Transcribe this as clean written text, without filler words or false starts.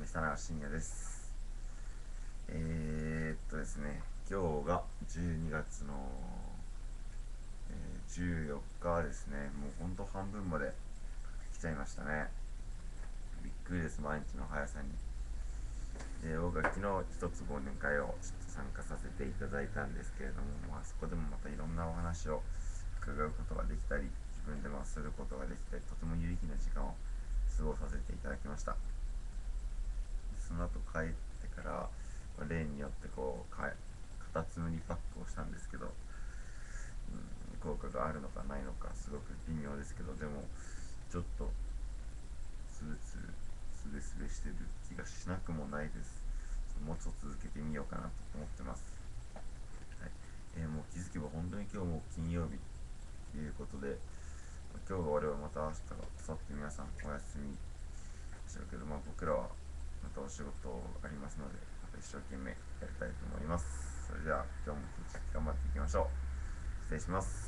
久永信也です。ですね、今日が12月の、14日ですね。もうほんと半分まで来ちゃいましたね。びっくりです、毎日の速さに。で、僕は昨日一つ忘年会をちょっと参加させていただいたんですけれども、そこでもまたいろんなお話を伺うことができたり、自分でもすることができたり、とても有意義な時間を過ごさせていただきました。その後帰ってから、例によってカタツムリパックをしたんですけど、効果があるのかないのかすごく微妙ですけど、でもちょっとツルツルスベスベしてる気がしなくもないです。もうちょっと続けてみようかなと思ってます。はいもう気づけば本当に今日も金曜日ということで、今日が終わればまた明日が明後日皆さんお休みでしょうけど、僕らはまたお仕事ありますので、また一生懸命やりたいと思います。それでは今日も一日頑張っていきましょう。失礼します。